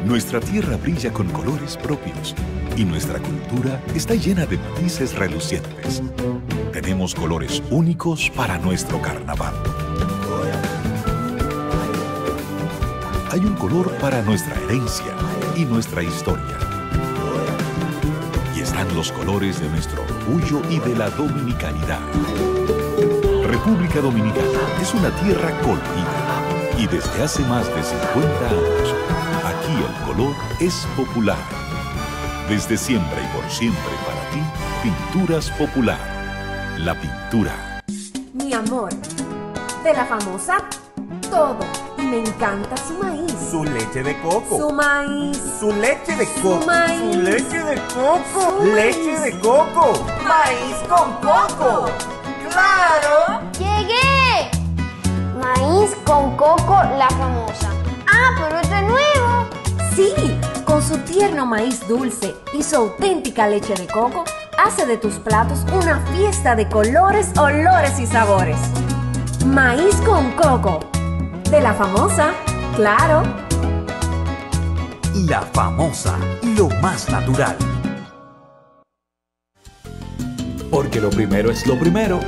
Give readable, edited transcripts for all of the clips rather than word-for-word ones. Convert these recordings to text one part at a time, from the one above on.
Nuestra tierra brilla con colores propios y nuestra cultura está llena de matices relucientes. Tenemos colores únicos para nuestro carnaval. Hay un color para nuestra herencia y nuestra historia. Y están los colores de nuestro orgullo y de la dominicanidad. República Dominicana es una tierra colorida y desde hace más de 50 años, aquí el color es popular. Desde siempre y por siempre para ti, Pinturas Popular. La pintura. Mi amor, de la famosa, todo. Y me encanta su maíz. Su leche de coco. Su maíz. Su leche de coco. Su maíz. Su leche de coco. Su Leche maíz. de coco. Maíz con coco. ¡Claro! ¡Llegué! Maíz con coco, la famosa. ¡Ah, pero este es nuevo! Sí, con su tierno maíz dulce y su auténtica leche de coco, hace de tus platos una fiesta de colores, olores y sabores. Maíz con coco. De la famosa, claro. La famosa, lo más natural. Porque lo primero es lo primero.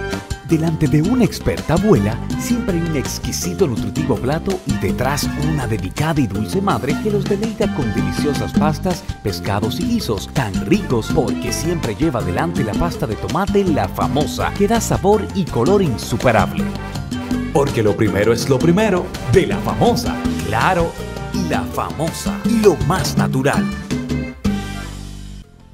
Delante de una experta abuela, siempre hay un exquisito nutritivo plato y detrás una delicada y dulce madre que los deleita con deliciosas pastas, pescados y guisos tan ricos porque siempre lleva adelante la pasta de tomate La Famosa, que da sabor y color insuperable. Porque lo primero es lo primero, de La Famosa, claro, La Famosa, lo más natural.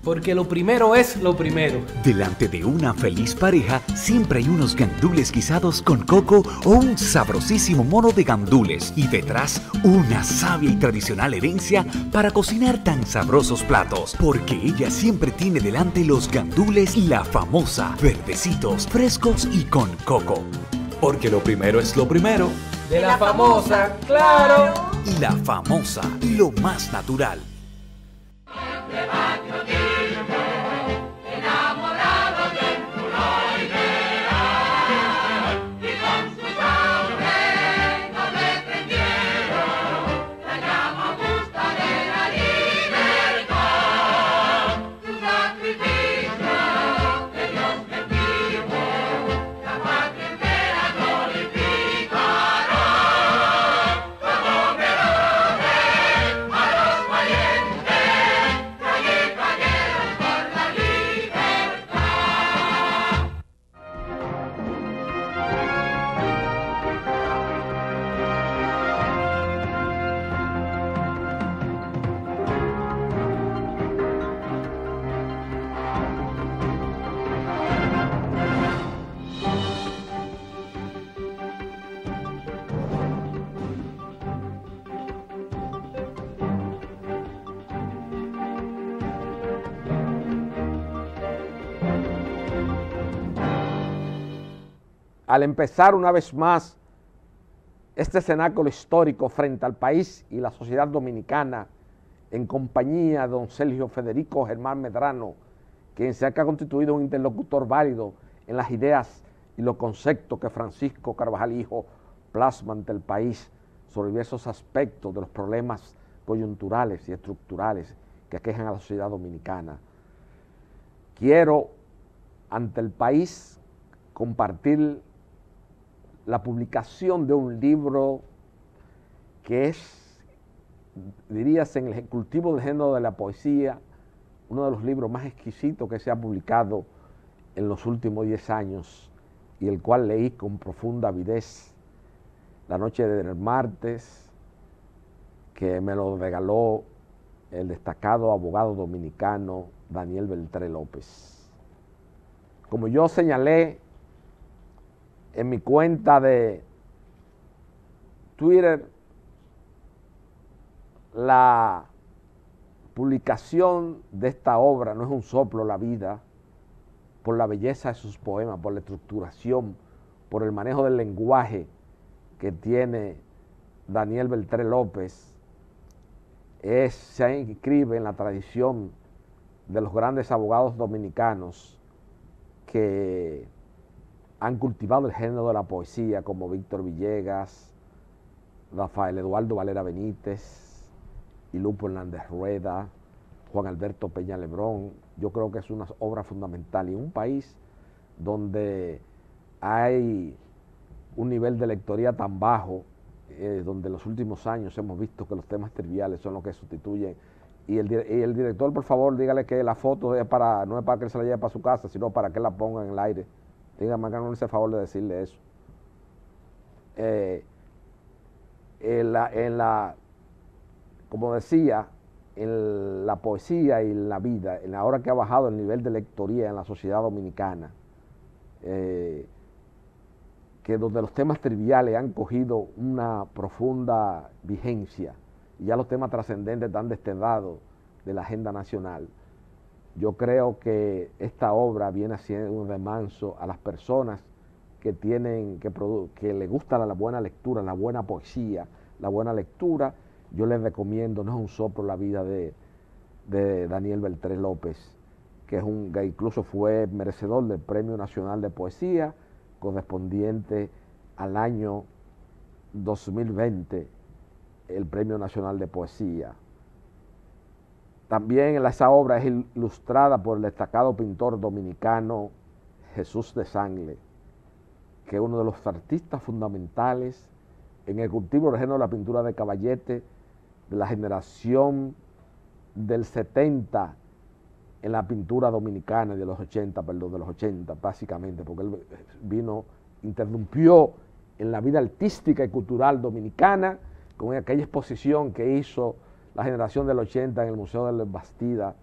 Porque lo primero es lo primero. Delante de una feliz pareja siempre hay unos gandules guisados con coco o un sabrosísimo mono de gandules y detrás una sabia y tradicional herencia para cocinar tan sabrosos platos. Porque ella siempre tiene delante los gandules La Famosa, verdecitos, frescos y con coco. Porque lo primero es lo primero. De la famosa, claro. Y La Famosa, lo más natural. Al empezar una vez más este cenáculo histórico frente al país y la sociedad dominicana, en compañía de don Sergio Federico Germán Medrano, quien se ha constituido un interlocutor válido en las ideas y los conceptos que Francisco Carvajal Hijo plasma ante el país sobre diversos aspectos de los problemas coyunturales y estructurales que aquejan a la sociedad dominicana. Quiero ante el país compartir la publicación de un libro que es, diríase, en el cultivo del género de la poesía, uno de los libros más exquisitos que se ha publicado en los últimos 10 años y el cual leí con profunda avidez la noche del martes, que me lo regaló el destacado abogado dominicano Daniel Beltré López. Como yo señalé en mi cuenta de Twitter, la publicación de esta obra no es un soplo la vida, por la belleza de sus poemas, por la estructuración, por el manejo del lenguaje que tiene Daniel Beltré López, se inscribe en la tradición de los grandes abogados dominicanos que han cultivado el género de la poesía, como Víctor Villegas, Rafael Eduardo Valera Benítez, y Lupo Hernández Rueda, Juan Alberto Peña Lebrón. Yo creo que es una obra fundamental. Y en un país donde hay un nivel de lectoría tan bajo, donde en los últimos años hemos visto que los temas triviales son los que sustituyen. Y el director, por favor, dígale que la foto es no es para que él se la lleve para su casa, sino para que la ponga en el aire. Dígame, háganme ese favor de decirle eso. Como decía, en la poesía y la vida, en la hora que ha bajado el nivel de lectoría en la sociedad dominicana, que donde los temas triviales han cogido una profunda vigencia y ya los temas trascendentes están destedados de la agenda nacional, yo creo que esta obra viene haciendo un remanso a las personas que les gusta la buena lectura, la buena poesía, la buena lectura. Yo les recomiendo, no es un soplo, la vida de Daniel Beltré López, que incluso fue merecedor del Premio Nacional de Poesía, correspondiente al año 2020, el Premio Nacional de Poesía. También esa obra es ilustrada por el destacado pintor dominicano Jesús de Sangle, que es uno de los artistas fundamentales en el cultivo del género de la pintura de caballete de la generación del 70 en la pintura dominicana, de los 80, básicamente, porque él interrumpió en la vida artística y cultural dominicana con aquella exposición que hizo la generación del 80 en el Museo de la Bastida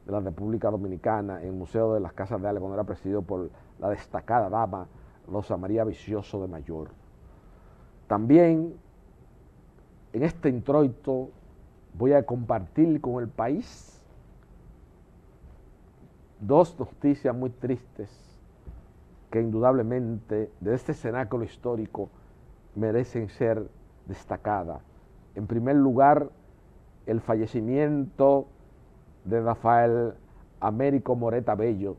de la República Dominicana, en el Museo de las Casas Reales, cuando era presidido por la destacada dama Rosa María Vicioso de Mayor. También en este introito voy a compartir con el país dos noticias muy tristes que indudablemente de este cenáculo histórico merecen ser destacadas. En primer lugar, el fallecimiento de Rafael Américo Moreta Bello,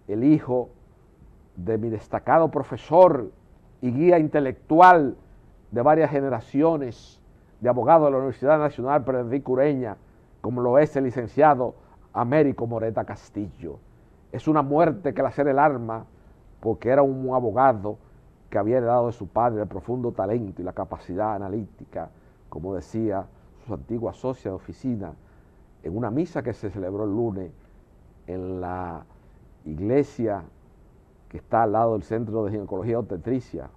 el hijo de mi destacado profesor y guía intelectual de varias generaciones de abogados de la Universidad Nacional Pedro Enrique Ureña, como lo es el licenciado Américo Moreta Castillo. Es una muerte que le hace el alma, porque era un abogado que había heredado de su padre el profundo talento y la capacidad analítica, como decía su antigua socia de oficina, en una misa que se celebró el lunes en la iglesia que está al lado del Centro de Ginecología Obstetricia,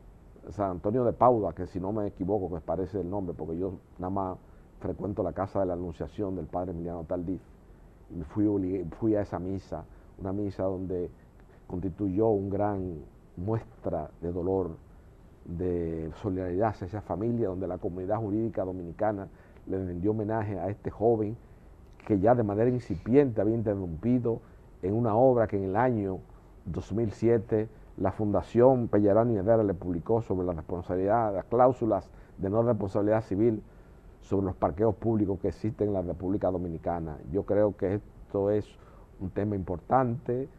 San Antonio de Padua, que si no me equivoco, que parece el nombre, porque yo nada más frecuento la casa de la Anunciación del padre Emiliano Tardif, y fui a esa misa, una misa donde constituyó un gran muestra de dolor, de solidaridad hacia esa familia, donde la comunidad jurídica dominicana le rindió homenaje a este joven que ya de manera incipiente había interrumpido en una obra que en el año 2007 la Fundación Pellerano y Herrera le publicó sobre la responsabilidad, las cláusulas de no responsabilidad civil sobre los parqueos públicos que existen en la República Dominicana. Yo creo que esto es un tema importante,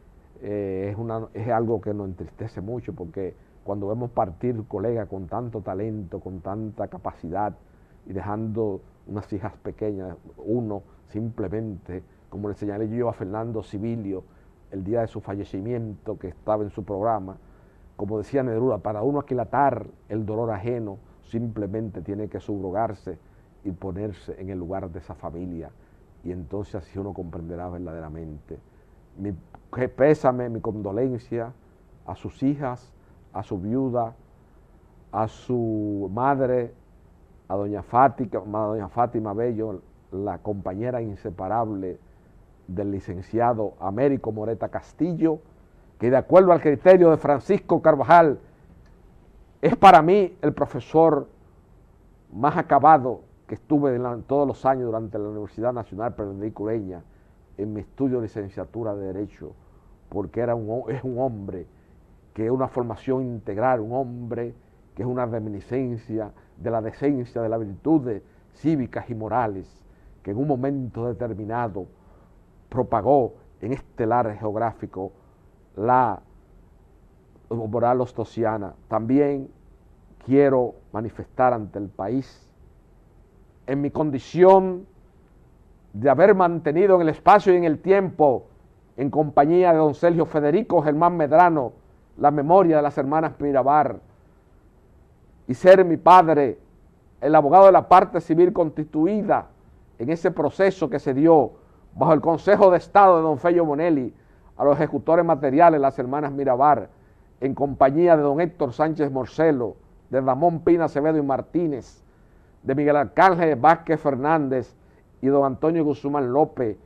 es algo que nos entristece mucho, porque cuando vemos partir colegas con tanto talento, con tanta capacidad, y dejando unas hijas pequeñas, uno simplemente, como le señalé yo a Fernando Sibilio el día de su fallecimiento, que estaba en su programa, como decía Neruda, para uno aquilatar el dolor ajeno, simplemente tiene que subrogarse y ponerse en el lugar de esa familia, y entonces así uno comprenderá verdaderamente. Mi pésame, mi condolencia a sus hijas, a su viuda, a su madre, a doña Fátima Bello, la compañera inseparable del licenciado Américo Moreta Castillo, que de acuerdo al criterio de Francisco Carvajal, es para mí el profesor más acabado que estuve en todos los años durante la Universidad Nacional Pedro Enrique Ureña en mi estudio de licenciatura de Derecho, porque es un hombre que es una formación integral, un hombre que es una reminiscencia de la decencia, de las virtudes cívicas y morales, que en un momento determinado propagó en este lar geográfico la moral ostosiana. También quiero manifestar ante el país, en mi condición de haber mantenido en el espacio y en el tiempo, en compañía de don Sergio Federico Germán Medrano, la memoria de las hermanas Mirabal, y ser mi padre el abogado de la parte civil constituida en ese proceso que se dio bajo el Consejo de Estado de don Fello Bonelli a los ejecutores materiales, las hermanas Mirabal, en compañía de don Héctor Sánchez Morcelo, de Ramón Pina Acevedo y Martínez, de Miguel Arcángel Vázquez Fernández y don Antonio Guzmán López,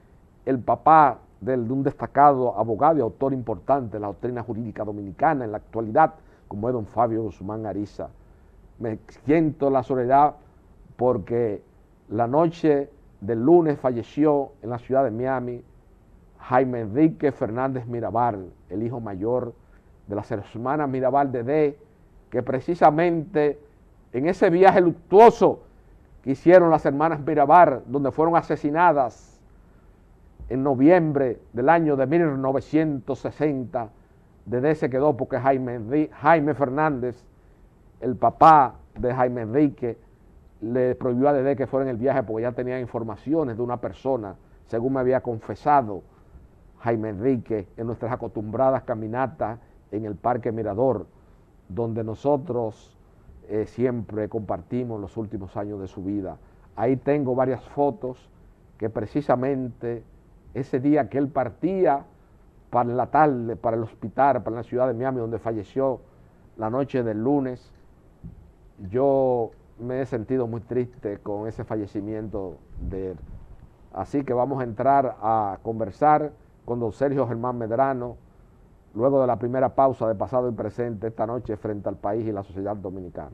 el papá de un destacado abogado y autor importante de la doctrina jurídica dominicana en la actualidad, como es don Fabio Guzmán Ariza. Me siento la soledad porque la noche del lunes falleció en la ciudad de Miami Jaime Enrique Fernández Mirabal, el hijo mayor de las hermanas Mirabal de que precisamente en ese viaje luctuoso que hicieron las hermanas Mirabal, donde fueron asesinadas en noviembre del año de 1960, Dedé se quedó porque Jaime Fernández, el papá de Jaime Enrique, le prohibió a Dedé que fuera en el viaje porque ya tenía informaciones de una persona, según me había confesado Jaime Enrique, en nuestras acostumbradas caminatas en el Parque Mirador, donde nosotros siempre compartimos los últimos años de su vida. Ahí tengo varias fotos que precisamente ese día que él partía para la tarde, para el hospital, para la ciudad de Miami, donde falleció la noche del lunes, yo me he sentido muy triste con ese fallecimiento de él. Así que vamos a entrar a conversar con don Sergio Germán Medrano, luego de la primera pausa de Pasado y Presente esta noche frente al país y la sociedad dominicana.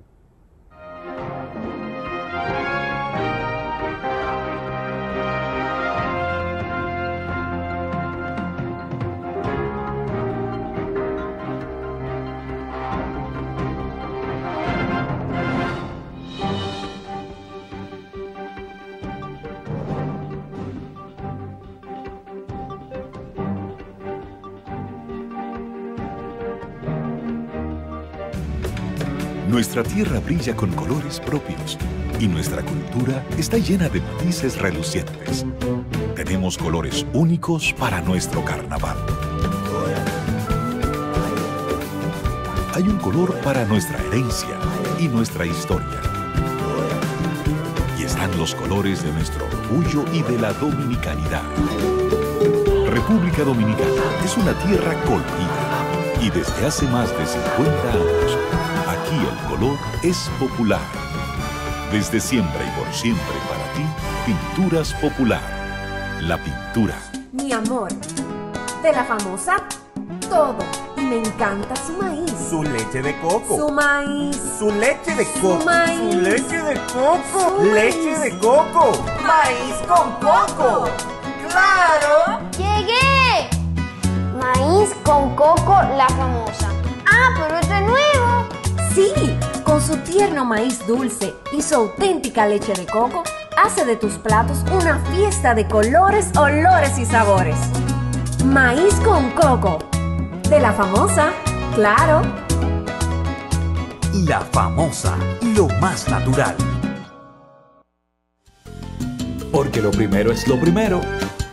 Nuestra tierra brilla con colores propios y nuestra cultura está llena de matices relucientes. Tenemos colores únicos para nuestro carnaval. Hay un color para nuestra herencia y nuestra historia. Y están los colores de nuestro orgullo y de la dominicanidad. República Dominicana es una tierra colorida y desde hace más de 50 años, aquí el color es popular. Desde siempre y por siempre para ti, Pinturas Popular. La pintura. Mi amor, de la famosa, todo. Y me encanta su maíz. Su leche de coco. Su maíz. Su leche de coco. Su maíz. Su leche de coco. Su Leche maíz. de coco. Maíz con coco. ¡Claro! ¡Llegué! Maíz con coco, la famosa. ¡Ah, pero este es nuevo! Sí, con su tierno maíz dulce y su auténtica leche de coco, hace de tus platos una fiesta de colores, olores y sabores. Maíz con coco. De la famosa, claro. La famosa, lo más natural. Porque lo primero es lo primero.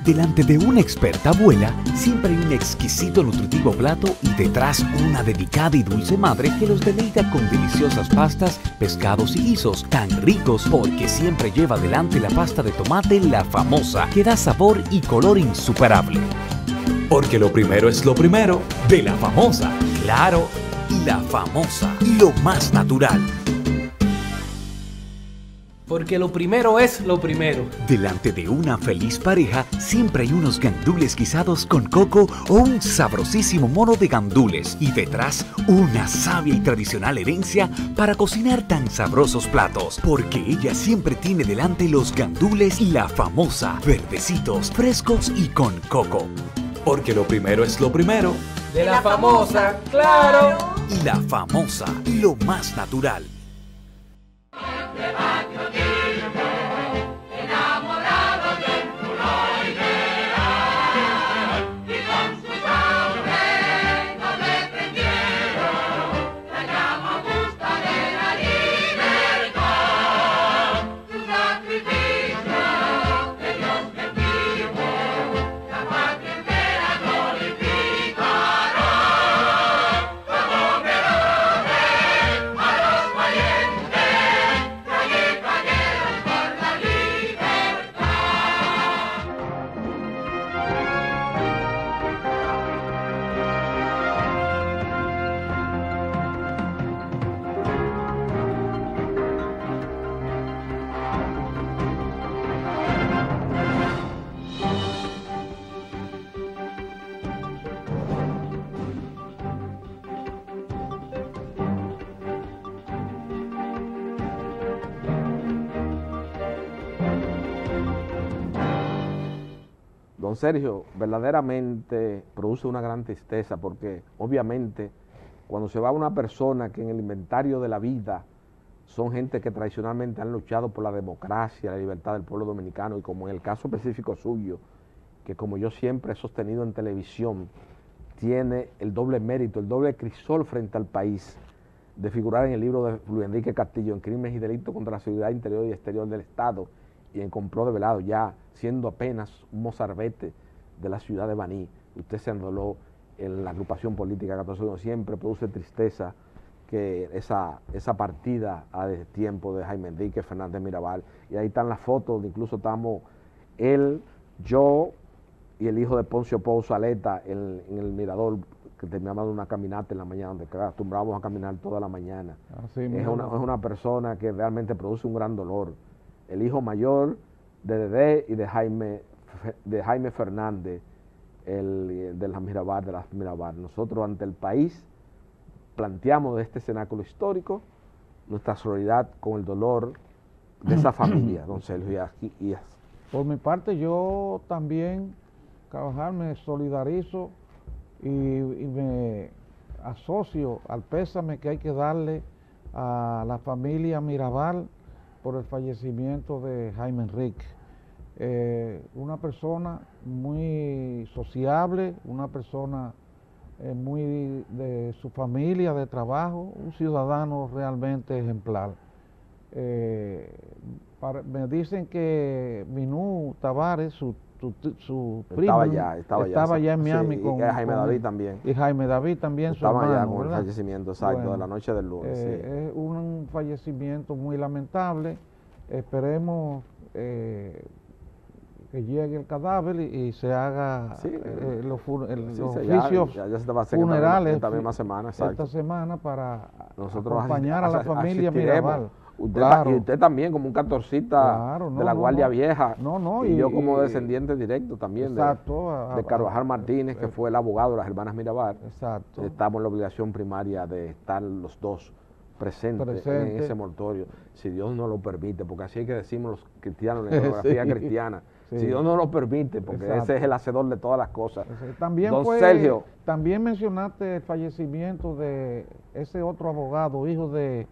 Delante de una experta abuela, siempre hay un exquisito nutritivo plato y detrás una delicada y dulce madre que los deleita con deliciosas pastas, pescados y guisos tan ricos porque siempre lleva adelante la pasta de tomate La Famosa, que da sabor y color insuperable. Porque lo primero es lo primero, de La Famosa, claro, La Famosa, lo más natural. Porque lo primero es lo primero. Delante de una feliz pareja siempre hay unos gandules guisados con coco o un sabrosísimo mono de gandules y detrás una sabia y tradicional herencia para cocinar tan sabrosos platos, porque ella siempre tiene delante los gandules La Famosa, verdecitos, frescos y con coco. Porque lo primero es lo primero, De la famosa, claro. y La Famosa, lo más natural. Don Sergio, verdaderamente produce una gran tristeza porque obviamente cuando se va una persona que en el inventario de la vida son gente que tradicionalmente han luchado por la democracia, la libertad del pueblo dominicano, y como en el caso específico suyo, que como yo siempre he sostenido en televisión, tiene el doble mérito, el doble crisol frente al país de figurar en el libro de Luis Enrique Castillo en Crímenes y Delitos contra la Seguridad Interior y Exterior del Estado y en Complot Develado, ya siendo apenas un mozarbete de la ciudad de Baní. Usted se enroló en la agrupación política 14 de noviembre. Produce tristeza que esa partida a tiempo de Jaime Enrique Fernández Mirabal, y ahí están las fotos donde incluso estamos él, yo y el hijo de Poncio Pouso Aleta en el mirador, que terminamos una caminata en la mañana, donde acostumbrábamos a caminar toda la mañana. Es una persona que realmente produce un gran dolor. El hijo mayor de Dedé y de Jaime Fernández, de las Mirabal. Nosotros ante el país planteamos de este cenáculo histórico nuestra solidaridad con el dolor de esa familia, don Sergio. Por mi parte, yo también, Carvajal, me solidarizo y me asocio al pésame que hay que darle a la familia Mirabal por el fallecimiento de Jaime Enrique. Una persona muy sociable, una persona muy de su familia, de trabajo, un ciudadano realmente ejemplar. Me dicen que Minú Tavares, su primo, estaba ya en Miami, sí, con Jaime David también. Y Jaime David también, su hermano, ya con ¿verdad? El fallecimiento, exacto, bueno, de la noche del lunes. Sí. Es un fallecimiento muy lamentable. Esperemos que llegue el cadáver y se haga los oficios funerales esta semana para acompañar a la familia Mirabal. Y usted también como un cantorcita de la Guardia Vieja, y yo como descendiente directo también de Carvajal Martínez, que fue el abogado de las hermanas Mirabal. Estamos en la obligación primaria de estar los dos presentes en ese mortorio, si Dios no lo permite, porque así es que decimos los cristianos en la geografía cristiana. Si Dios no lo permite, porque ese es el hacedor de todas las cosas. Sergio, también mencionaste el fallecimiento de ese otro abogado, hijo del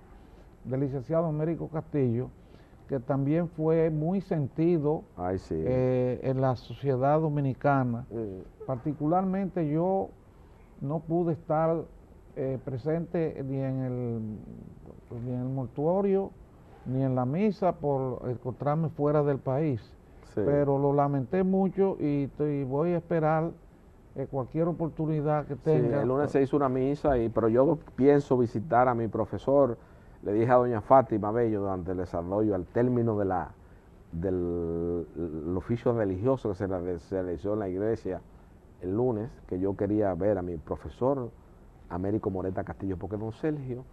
licenciado Américo Castillo, que también fue muy sentido en la sociedad dominicana. Particularmente yo no pude estar presente ni en el mortuorio ni en la misa por encontrarme fuera del país. Pero lo lamenté mucho y voy a esperar cualquier oportunidad que tenga. El lunes se hizo una misa, pero yo pienso visitar a mi profesor. Le dije a doña Fátima Bello durante el desarrollo, al término del oficio religioso que se realizó en la iglesia el lunes, que yo quería ver a mi profesor Américo Moreta Castillo, porque don Sergio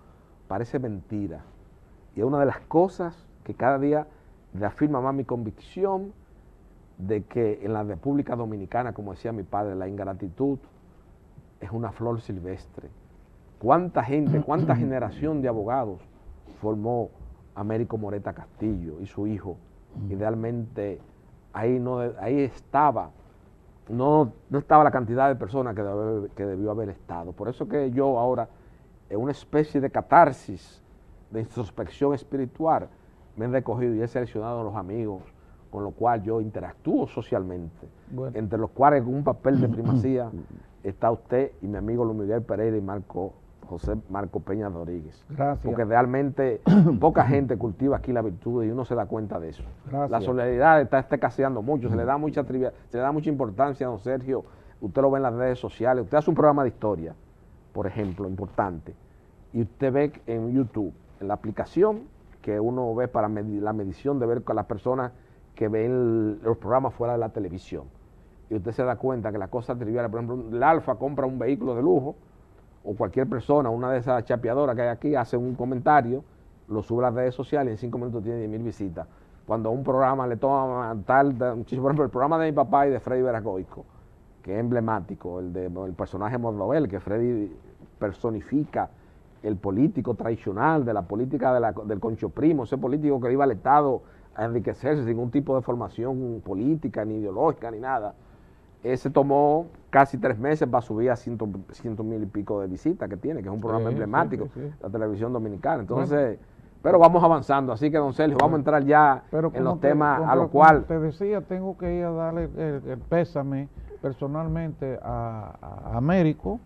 parece mentira. Y es una de las cosas que cada día reafirma más mi convicción de que en la República Dominicana, como decía mi padre, la ingratitud es una flor silvestre. ¿Cuánta gente, cuánta generación de abogados formó Américo Moreta Castillo y su hijo? Idealmente ahí estaba, no estaba la cantidad de personas que debió haber estado. Por eso que yo ahora, en una especie de catarsis, de introspección espiritual, me he recogido y he seleccionado a los amigos con los cuales yo interactúo socialmente, entre los cuales en un papel de primacía está usted y mi amigo Luis Miguel Pereira y José Marco Peña Rodríguez. Gracias. Porque realmente poca gente cultiva aquí la virtud y uno se da cuenta de eso. Gracias. La solidaridad está escaseando mucho, se le da mucha importancia a don Sergio. Usted lo ve en las redes sociales, usted hace un programa de historia, por ejemplo, importante, y usted ve en YouTube, en la aplicación que uno ve para la medición de ver con las personas que ven los programas fuera de la televisión. Y usted se da cuenta que las cosas triviales, por ejemplo, el Alfa compra un vehículo de lujo, o cualquier persona, una de esas chapeadoras que hay aquí, hace un comentario, lo sube a las redes sociales y en 5 minutos tiene 10.000 visitas. Cuando a un programa le toma por ejemplo, el programa de mi papá y de Freddy Veragoico, que es emblemático, el personaje Morlobel, que Freddy personifica el político tradicional, de la política del Concho Primo, ese político que iba al Estado a enriquecerse sin ningún tipo de formación política, ni ideológica, ni nada. se tomó casi 3 meses para subir a 100.000 y pico de visitas que tiene, que es un programa emblemático de la televisión dominicana. Entonces, pero vamos avanzando, así que don Sergio, vamos a entrar ya en los temas a los cuales... Te decía, tengo que ir a darle el pésame personalmente a Américo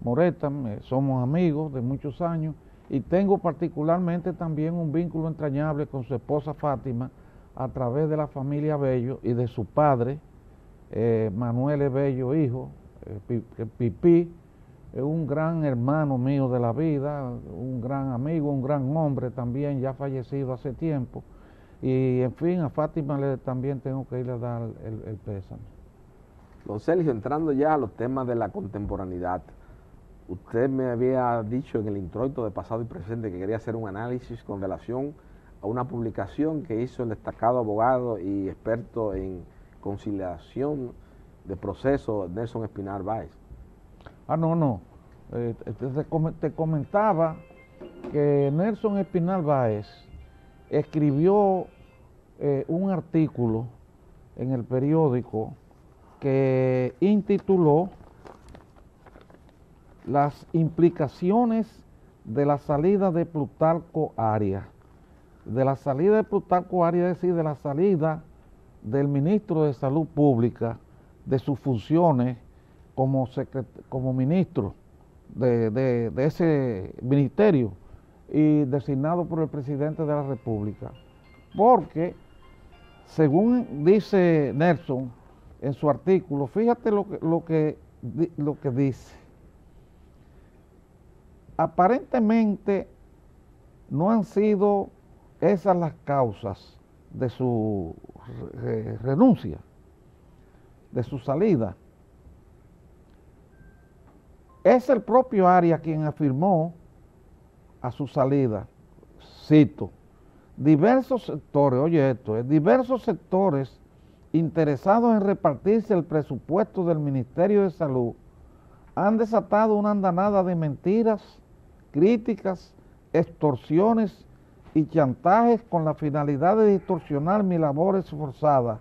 Moreta, somos amigos de muchos años, y tengo particularmente también un vínculo entrañable con su esposa Fátima a través de la familia Bello y de su padre, Manuel Bello, hijo, Pipí, es un gran hermano mío de la vida, un gran amigo, un gran hombre también, ya fallecido hace tiempo. Y en fin, a Fátima también tengo que ir a dar el pésame. Don Sergio, entrando ya a los temas de la contemporaneidad, usted me había dicho en el introito de pasado y presente que quería hacer un análisis con relación a una publicación que hizo el destacado abogado y experto en conciliación de proceso Nelson Espinar Báez. No. Te comentaba que Nelson Espinar Báez escribió un artículo en el periódico que intituló Las implicaciones de la salida de Plutarco Arias. De la salida de Plutarco Arias, es decir, de la salida del ministro de Salud Pública de sus funciones como ministro de ese ministerio y designado por el presidente de la República. Porque, según dice Nelson en su artículo, fíjate lo que dice. Aparentemente no han sido esas las causas de su renuncia, de su salida. Es el propio Arias quien afirmó a su salida, cito, diversos sectores, oye esto, diversos sectores interesados en repartirse el presupuesto del Ministerio de Salud han desatado una andanada de mentiras, críticas, extorsiones y chantajes con la finalidad de distorsionar mi labor esforzada,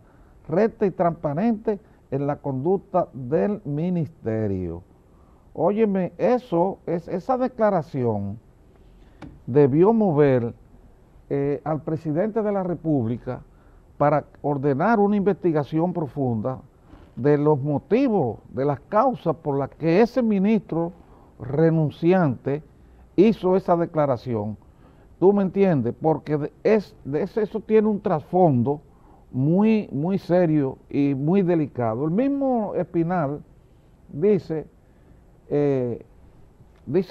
recta y transparente en la conducta del ministerio. Óyeme, esa declaración debió mover al presidente de la República para ordenar una investigación profunda de los motivos, de las causas por las que ese ministro renunciante hizo esa declaración. ¿Tú me entiendes? Porque eso tiene un trasfondo muy, muy serio y muy delicado. El mismo Espinar dice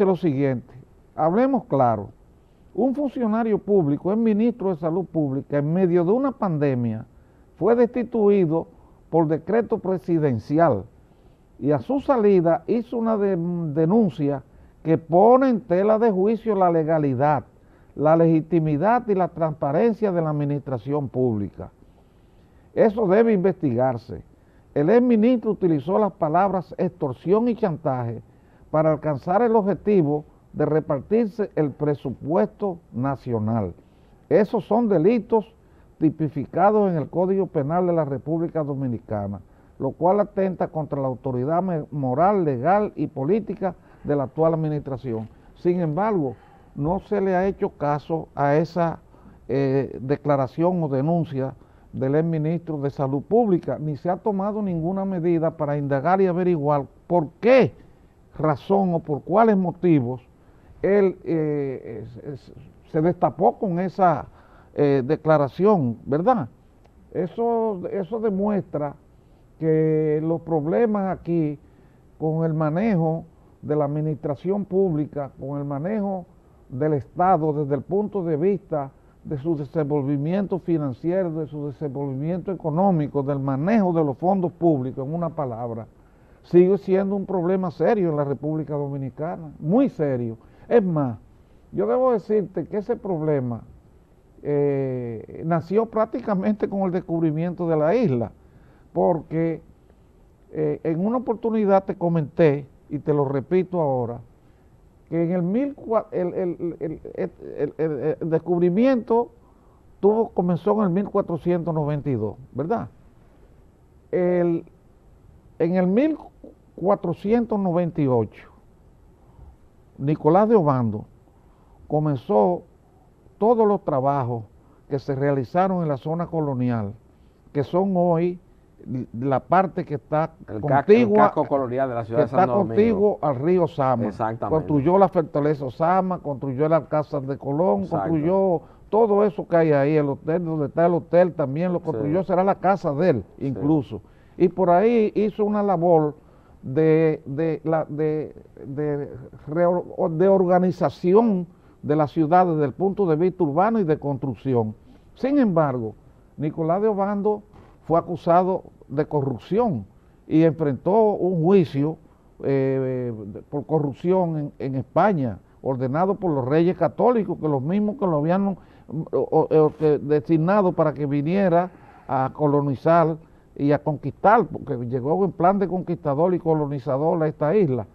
lo siguiente, hablemos claro, un funcionario público, el ministro de Salud Pública, en medio de una pandemia, fue destituido por decreto presidencial y a su salida hizo una denuncia que pone en tela de juicio la legalidad, la legitimidad y la transparencia de la administración pública. Eso debe investigarse. El exministro utilizó las palabras extorsión y chantaje para alcanzar el objetivo de repartirse el presupuesto nacional. Esos son delitos tipificados en el Código Penal de la República Dominicana, lo cual atenta contra la autoridad moral, legal y política de la actual administración. Sin embargo, no se le ha hecho caso a esa declaración o denuncia del exministro de Salud Pública, ni se ha tomado ninguna medida para indagar y averiguar por qué razón o por cuáles motivos él se destapó con esa declaración, ¿verdad? Eso demuestra que los problemas aquí con el manejo de la administración pública, con el manejo del Estado desde el punto de vista de su desenvolvimiento financiero, de su desenvolvimiento económico, del manejo de los fondos públicos, en una palabra, sigue siendo un problema serio en la República Dominicana, muy serio. Es más, yo debo decirte que ese problema nació prácticamente con el descubrimiento de la isla, porque en una oportunidad te comenté, y te lo repito ahora, que en el descubrimiento comenzó en el 1492, ¿verdad? En En el 1498, Nicolás de Obando comenzó todos los trabajos que se realizaron en la zona colonial, que son hoy la parte que está contigua, el casco colonial de la ciudad que de Santo está Domingo, contiguo al río Sama. Exactamente. Construyó la Fortaleza Sama, construyó el Alcázar de Colón, Exacto. construyó todo eso que hay ahí, el hotel, donde está el hotel también lo construyó, Sí. será la casa de él incluso. Sí. Y por ahí hizo una labor de organización de la ciudad desde el punto de vista urbano y de construcción. Sin embargo, Nicolás de Obando fue acusado de corrupción y enfrentó un juicio por corrupción en España, ordenado por los reyes católicos, que los mismos que lo habían designado para que viniera a colonizar y a conquistar, porque llegó en plan de conquistador y colonizador a esta isla.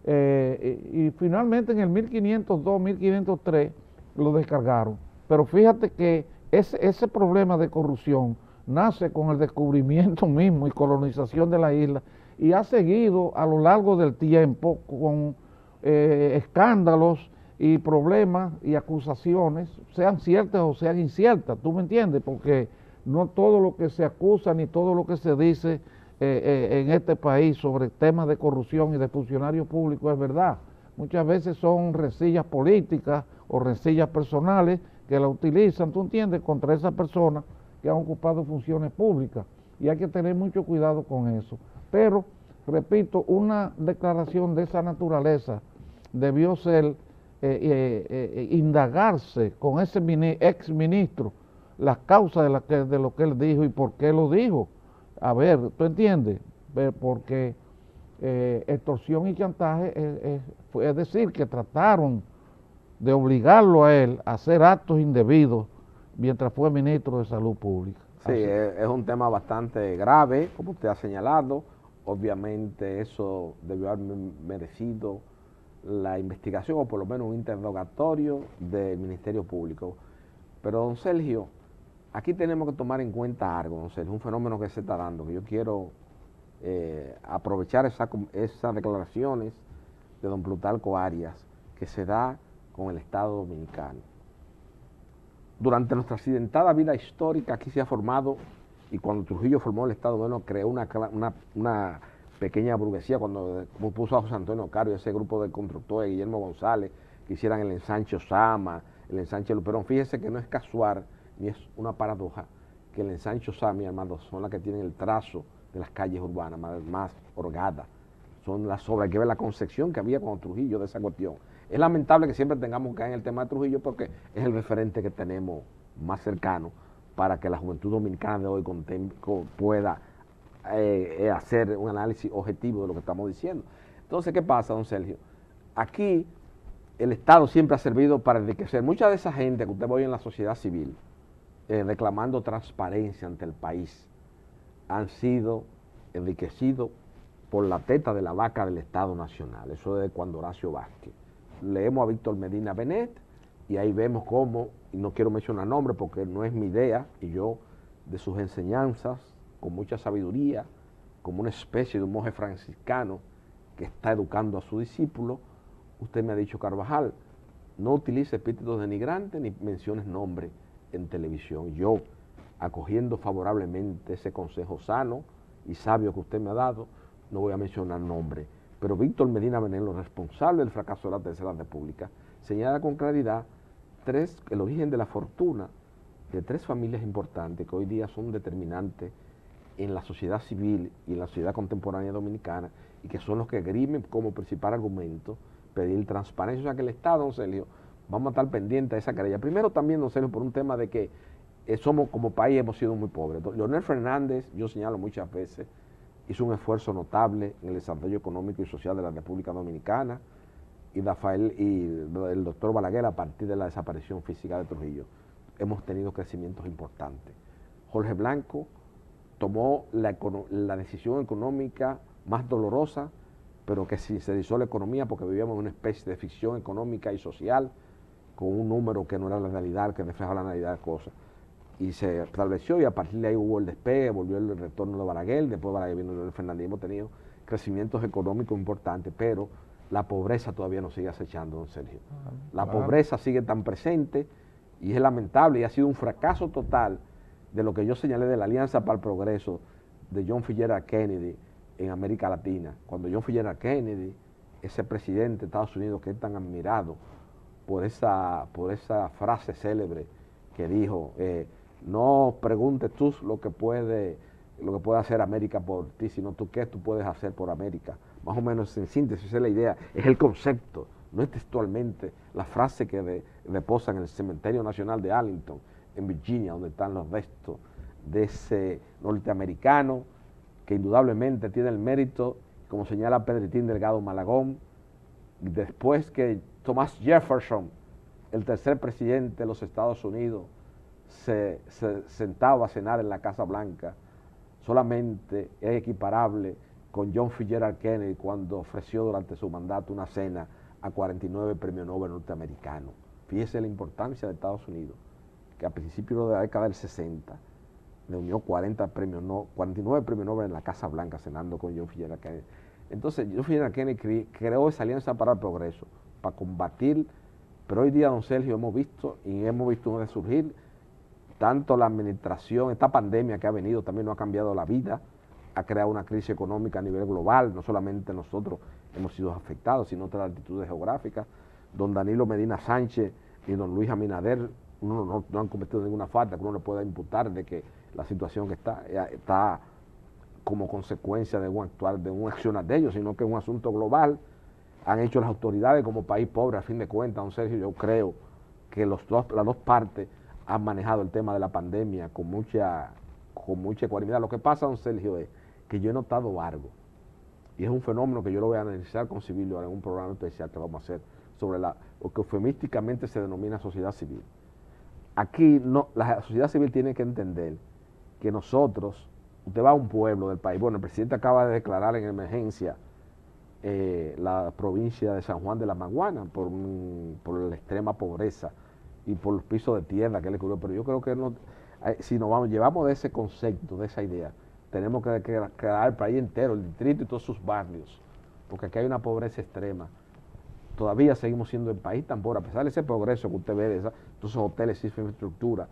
Y finalmente en el 1502, 1503 lo descargaron. Pero fíjate que ese problema de corrupción nace con el descubrimiento mismo y colonización de la isla y ha seguido a lo largo del tiempo con escándalos y problemas y acusaciones, sean ciertas o sean inciertas, ¿tú me entiendes? Porque no todo lo que se acusa ni todo lo que se dice en este país sobre temas de corrupción y de funcionarios públicos es verdad. Muchas veces son rencillas políticas o rencillas personales que la utilizan, ¿tú entiendes?, contra esas personas que han ocupado funciones públicas, y hay que tener mucho cuidado con eso. Pero, repito, una declaración de esa naturaleza debió ser indagarse con ese ex ministro las causas de lo que él dijo y por qué lo dijo. A ver, ¿tú entiendes? Porque extorsión y chantaje es decir, que trataron de obligarlo a él a hacer actos indebidos mientras fue ministro de Salud Pública. Sí, es un tema bastante grave, como usted ha señalado. Obviamente eso debió haber merecido la investigación o por lo menos un interrogatorio del Ministerio Público. Pero, don Sergio, aquí tenemos que tomar en cuenta algo, don Sergio, un fenómeno que se está dando, que yo quiero aprovechar esas declaraciones de don Plutarco Arias, que se da con el Estado Dominicano. Durante nuestra accidentada vida histórica aquí se ha formado, y cuando Trujillo formó el Estado, bueno, creó una pequeña burguesía, cuando puso a José Antonio Caro y ese grupo de constructores, Guillermo González, que hicieran el ensanche Osama, el ensanche Luperón. Fíjese que no es casual, ni es una paradoja, que el ensanche Osama y Armando son las que tienen el trazo de las calles urbanas más orgadas. Son las obras, hay que ver la concepción que había con Trujillo de esa cuestión. Es lamentable que siempre tengamos que caer en el tema de Trujillo porque es el referente que tenemos más cercano para que la juventud dominicana de hoy pueda hacer un análisis objetivo de lo que estamos diciendo. Entonces, ¿qué pasa, don Sergio? Aquí el Estado siempre ha servido para enriquecer. Mucha de esa gente que usted ve hoy en la sociedad civil reclamando transparencia ante el país han sido enriquecidos por la teta de la vaca del Estado Nacional. Eso es de cuando Horacio Vázquez. Leemos a Víctor Medina Benet y ahí vemos cómo, y no quiero mencionar nombres porque no es mi idea, y yo de sus enseñanzas, con mucha sabiduría, como una especie de un monje franciscano que está educando a su discípulo, usted me ha dicho, Carvajal, no utilice epítetos denigrantes ni menciones nombres en televisión. Yo, acogiendo favorablemente ese consejo sano y sabio que usted me ha dado, no voy a mencionar nombres. Pero Víctor Medina Benet, lo responsable del fracaso de la Tercera República, señala con claridad el origen de la fortuna de tres familias importantes que hoy día son determinantes en la sociedad civil y en la sociedad contemporánea dominicana y que son los que grimen como principal argumento pedir transparencia. O sea que el Estado, don Sergio, vamos a estar pendientes de esa querella. Primero también, don Sergio, por un tema de que somos como país hemos sido muy pobres. Leonel Fernández, yo señalo muchas veces, hizo un esfuerzo notable en el desarrollo económico y social de la República Dominicana, y Rafael y el doctor Balaguer, a partir de la desaparición física de Trujillo, hemos tenido crecimientos importantes. Jorge Blanco tomó la decisión económica más dolorosa, pero que sí se hizo la economía porque vivíamos en una especie de ficción económica y social, con un número que no era la realidad, que reflejaba la realidad de cosas. y se estableció, y a partir de ahí hubo el despegue, volvió el retorno de Balaguer, después Balaguer vino el fernandismo, ha tenido crecimientos económicos importantes, pero la pobreza todavía nos sigue acechando, don Sergio. La pobreza sigue tan presente y es lamentable y ha sido un fracaso total de lo que yo señalé de la Alianza para el Progreso de John F. Kennedy en América Latina. Cuando John F. Kennedy, ese presidente de Estados Unidos que es tan admirado por esa frase célebre que dijo, no preguntes tú lo que puede hacer América por ti, sino tú qué tú puedes hacer por América. Más o menos en síntesis, esa es la idea, es el concepto, no es textualmente la frase que reposa en el Cementerio Nacional de Arlington, en Virginia, donde están los restos de ese norteamericano que indudablemente tiene el mérito, como señala Pedritín Delgado Malagón, después que Thomas Jefferson, el tercer presidente de los Estados Unidos, se sentaba a cenar en la Casa Blanca, solamente es equiparable con John F. Kennedy cuando ofreció durante su mandato una cena a 49 premios Nobel norteamericanos. Fíjese la importancia de Estados Unidos, que a principios de la década del 60 reunió 49 premios Nobel en la Casa Blanca cenando con John F. Kennedy. Entonces, John F. Kennedy creó esa Alianza para el Progreso, para combatir, pero hoy día, don Sergio, hemos visto resurgir tanto la administración, esta pandemia que ha venido también nos ha cambiado la vida, ha creado una crisis económica a nivel global, no solamente nosotros hemos sido afectados, sino otras latitudes geográficas. Don Danilo Medina Sánchez y don Luis Abinader no han cometido ninguna falta que uno le pueda imputar de que la situación que está como consecuencia de un actuar, de un accionar de ellos, sino que es un asunto global. Han hecho las autoridades como país pobre, a fin de cuentas, don Sergio, yo creo que las dos partes han manejado el tema de la pandemia con mucha ecuanimidad. Lo que pasa, don Sergio, es que yo he notado algo, y es un fenómeno que yo lo voy a analizar con Civilio en un programa especial que vamos a hacer sobre lo que eufemísticamente se denomina sociedad civil. Aquí la sociedad civil tiene que entender que nosotros, usted va a un pueblo del país, bueno, el presidente acaba de declarar en emergencia la provincia de San Juan de la Maguana por la extrema pobreza y por los pisos de tierra que le cubrió, pero yo creo que si nos llevamos de ese concepto, de esa idea, tenemos que crear el país entero, el distrito y todos sus barrios, porque aquí hay una pobreza extrema. Todavía seguimos siendo el país tan pobre, a pesar de ese progreso que usted ve de todos esos hoteles y infraestructura.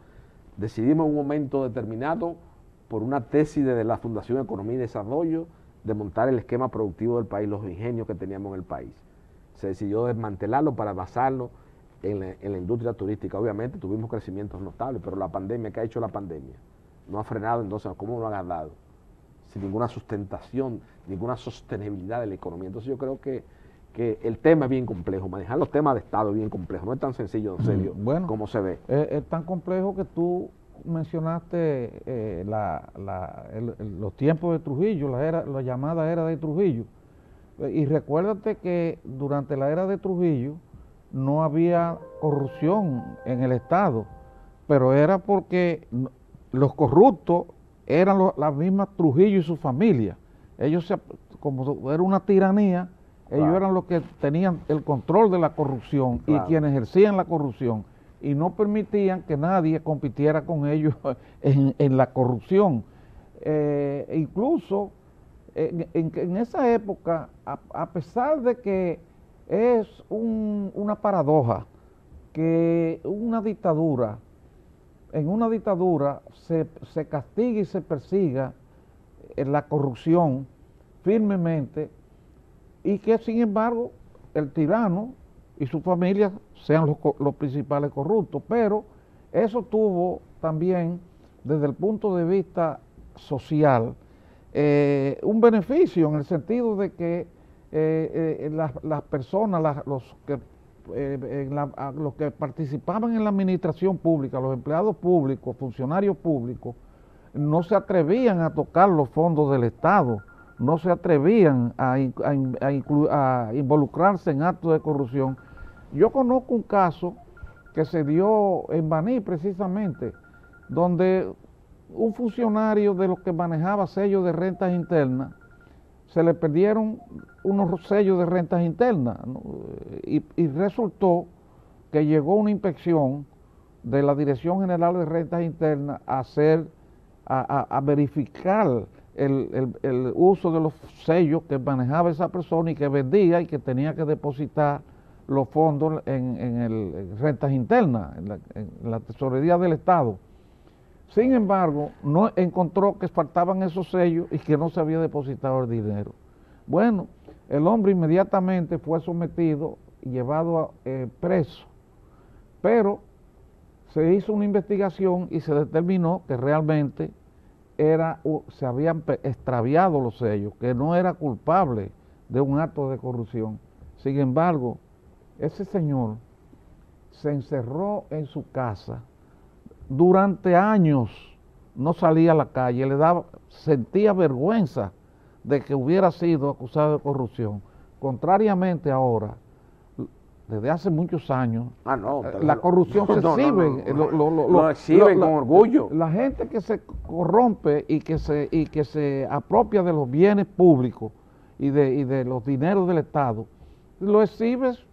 Decidimos en un momento determinado, por una tesis de la Fundación Economía y Desarrollo, de montar el esquema productivo del país, los ingenios que teníamos en el país. Se decidió desmantelarlo para basarlo en la industria turística. Obviamente tuvimos crecimientos notables, pero la pandemia, ¿qué ha hecho la pandemia? No ha frenado, entonces, ¿cómo lo ha agarrado? Sin ninguna sustentación, ninguna sostenibilidad de la economía. Entonces yo creo que el tema es bien complejo, manejar los temas de Estado es bien complejo, no es tan sencillo, don Sergio, como se ve. Es tan complejo que tú mencionaste los tiempos de Trujillo, la llamada era de Trujillo, y recuérdate que durante la era de Trujillo no había corrupción en el Estado, pero era porque los corruptos eran las mismas Trujillo y su familia. Ellos, como era una tiranía, ellos eran los que tenían el control de la corrupción y quienes ejercían la corrupción, y no permitían que nadie compitiera con ellos en la corrupción. Incluso en esa época, a pesar de que es una paradoja que en una dictadura se castigue y se persiga la corrupción firmemente, y que sin embargo el tirano y su familia sean los principales corruptos, pero eso tuvo también, desde el punto de vista social, un beneficio en el sentido de que las personas, los que participaban en la administración pública, los empleados públicos, funcionarios públicos, no se atrevían a tocar los fondos del Estado, no se atrevían a involucrarse en actos de corrupción. Yo conozco un caso que se dio en Baní precisamente, donde un funcionario de los que manejaba sellos de rentas internas, se le perdieron unos sellos de rentas internas, ¿no? Y resultó que llegó una inspección de la Dirección General de Rentas Internas a verificar el uso de los sellos que manejaba esa persona y que vendía y que tenía que depositar los fondos en rentas internas, en la tesorería del Estado. Sin embargo, no encontró que faltaban esos sellos y que no se había depositado el dinero. Bueno, el hombre inmediatamente fue sometido y llevado preso, pero se hizo una investigación y se determinó que realmente se habían extraviado los sellos, que no era culpable de un acto de corrupción. Sin embargo, ese señor se encerró en su casa durante años, no salía a la calle, sentía vergüenza de que hubiera sido acusado de corrupción. Contrariamente ahora, desde hace muchos años, la corrupción se exhibe. Lo exhiben con orgullo. La gente que se corrompe y que se apropia de los bienes públicos y de los dineros del Estado, lo exhibes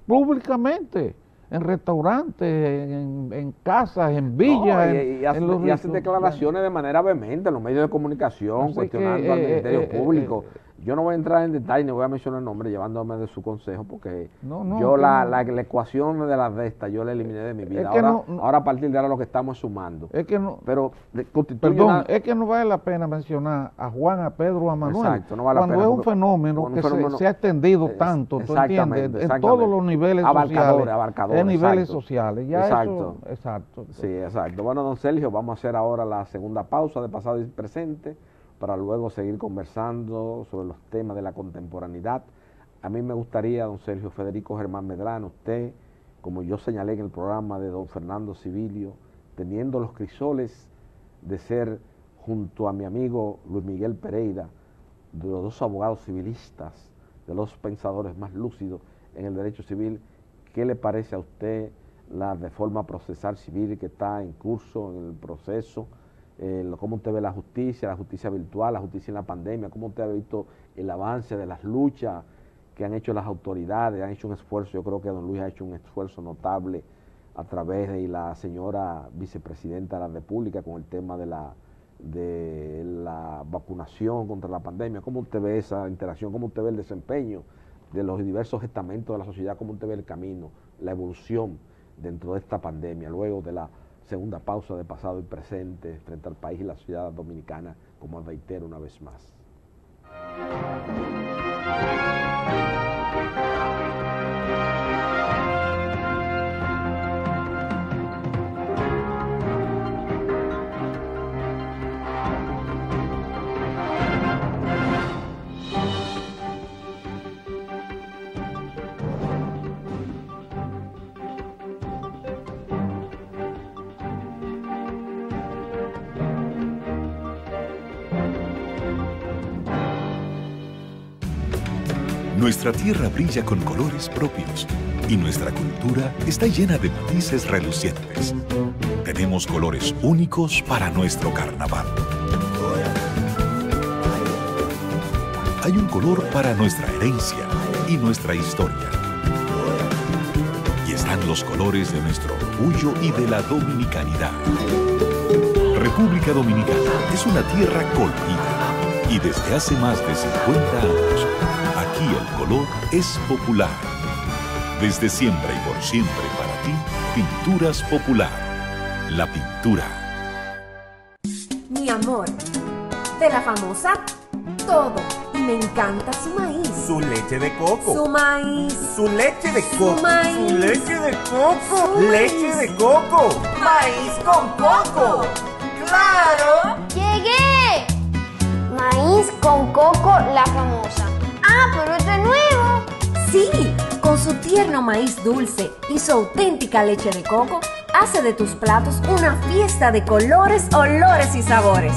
públicamente, en restaurantes, en casas, en villas. Y hacen declaraciones de manera vehemente en los medios de comunicación, cuestionando al Ministerio Público. Yo no voy a entrar en detalle, ni voy a mencionar el nombre, llevándome de su consejo, porque la ecuación de las de estas yo la eliminé de mi vida. Ahora a partir de ahora lo que estamos es sumando. Es que no, pero es que no vale la pena mencionar a Juan, a Pedro, a Manuel. Exacto, no vale la pena. Cuando es un fenómeno que se ha extendido tanto, ¿tú entiendes? En todos los niveles sociales. En niveles sociales. Ya exacto. Eso, exacto. Sí, exacto. Bueno, don Sergio, vamos a hacer ahora la segunda pausa de pasado y presente, para luego seguir conversando sobre los temas de la contemporaneidad. A mí me gustaría, don Sergio Federico Germán Medrano, usted, como yo señalé en el programa de don Fernando Sibilio, teniendo los crisoles de ser, junto a mi amigo Luis Miguel Pereira, de los dos abogados civilistas, de los pensadores más lúcidos en el derecho civil, ¿qué le parece a usted la reforma procesal civil que está en curso, en el proceso? ¿Cómo usted ve la justicia virtual, la justicia en la pandemia? ¿Cómo usted ha visto el avance de las luchas que han hecho las autoridades? Han hecho un esfuerzo, yo creo que don Luis ha hecho un esfuerzo notable a través de la señora vicepresidenta de la República con el tema de la vacunación contra la pandemia. ¿Cómo usted ve esa interacción? ¿Cómo usted ve el desempeño de los diversos estamentos de la sociedad? ¿Cómo usted ve el camino, la evolución dentro de esta pandemia, luego de la segunda pausa de pasado y presente frente al país y la sociedad dominicana, como reitero una vez más? Nuestra tierra brilla con colores propios y nuestra cultura está llena de matices relucientes. Tenemos colores únicos para nuestro carnaval. Hay un color para nuestra herencia y nuestra historia. Y están los colores de nuestro orgullo y de la dominicanidad. República Dominicana es una tierra colorida y desde hace más de 50 años, aquí el color es popular. Desde siempre y por siempre para ti, Pinturas Popular. La pintura. Mi amor, de la famosa, todo. Y me encanta su maíz. Su leche de coco. Su maíz. Su leche de coco. Su maíz. Su leche de coco. Su Leche maíz. de coco. Maíz con coco. ¡Claro! ¡Llegué! Maíz con coco, la famosa. ¡Ah, pero este es nuevo! Sí, con su tierno maíz dulce y su auténtica leche de coco, hace de tus platos una fiesta de colores, olores y sabores.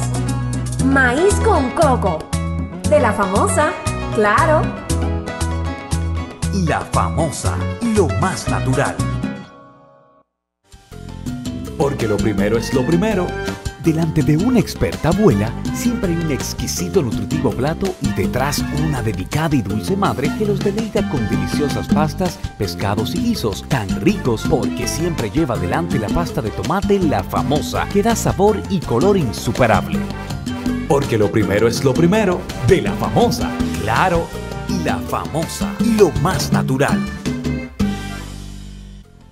Maíz con coco. De la famosa, claro. La famosa, lo más natural. Porque lo primero es lo primero. Delante de una experta abuela, siempre hay un exquisito nutritivo plato y detrás una delicada y dulce madre que los deleita con deliciosas pastas, pescados y guisos tan ricos porque siempre lleva adelante la pasta de tomate La Famosa, que da sabor y color insuperable. Porque lo primero es lo primero de La Famosa, claro, La Famosa, lo más natural.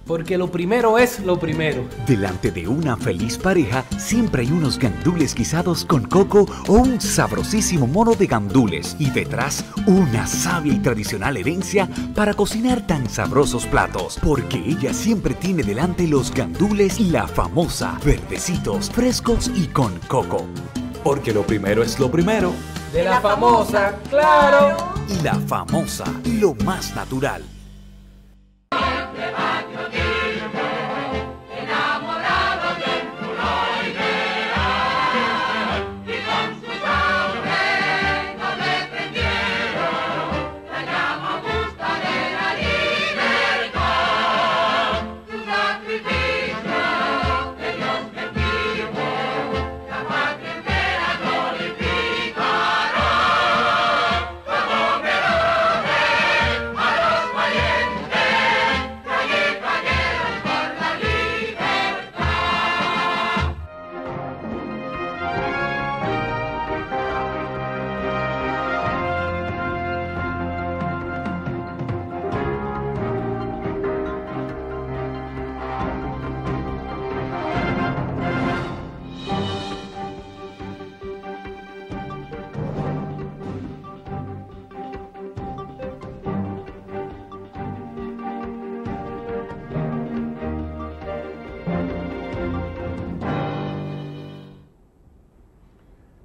Porque lo primero es lo primero. Delante de una feliz pareja siempre hay unos gandules guisados con coco o un sabrosísimo mono de gandules y detrás una sabia y tradicional herencia para cocinar tan sabrosos platos. Porque ella siempre tiene delante los gandules La Famosa, verdecitos, frescos y con coco. Porque lo primero es lo primero De La Famosa, claro. La Famosa, lo más natural.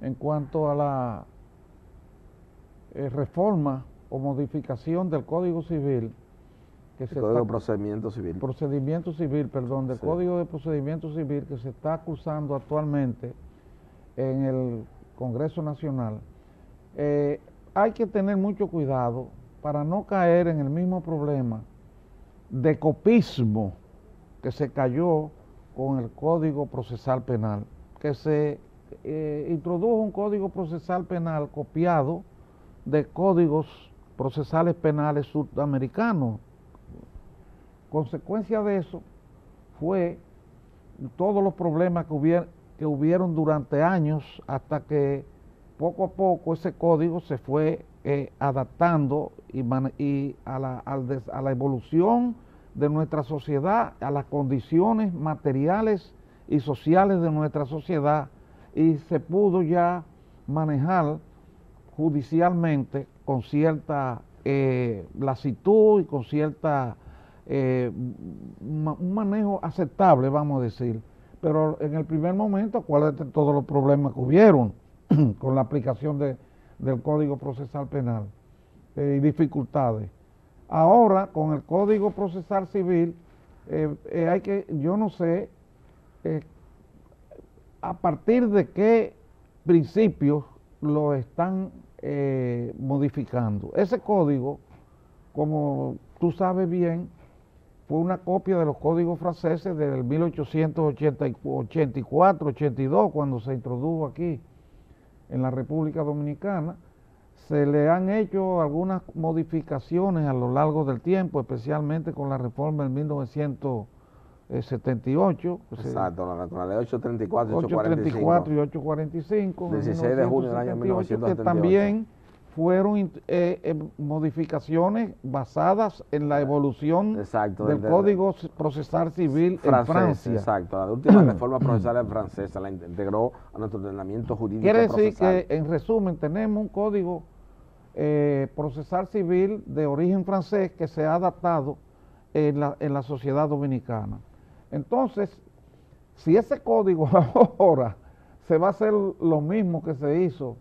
En cuanto a la reforma o modificación del Código Civil, que se Código de Procedimiento Civil. Del Sí. Código de Procedimiento Civil que se está acusando actualmente en el Congreso Nacional, hay que tener mucho cuidado para no caer en el mismo problema de copismo que se cayó con el Código Procesal Penal, que se introdujo un Código Procesal Penal copiado de códigos procesales penales sudamericanos. Consecuencia de eso fue todos los problemas que hubieron durante años, hasta que poco a poco ese código se fue adaptando y a la evolución de nuestra sociedad, a las condiciones materiales y sociales de nuestra sociedad, y se pudo ya manejar judicialmente con cierta lasitud y con cierta un manejo aceptable, vamos a decir. Pero en el primer momento, acuérdate todos los problemas que hubieron con la aplicación del Código Procesal Penal y dificultades. Ahora, con el Código Procesal Civil, yo no sé a partir de qué principios lo están modificando. Ese código, como tú sabes bien, fue una copia de los códigos franceses del 1884-82, cuando se introdujo aquí en la República Dominicana. Se le han hecho algunas modificaciones a lo largo del tiempo, especialmente con la reforma del 1978. Exacto, con la ley 834 y 834 y 845. 16 de junio del año 1978. Que también fueron modificaciones basadas en la evolución del Código Procesal Civil en Francia. Exacto, la última reforma procesal francesa la integró a nuestro ordenamiento jurídico procesal. Quiere decir que, en resumen, tenemos un Código Procesal Civil de origen francés que se ha adaptado en la sociedad dominicana. Entonces, si ese código ahora se va a hacer lo mismo que se hizo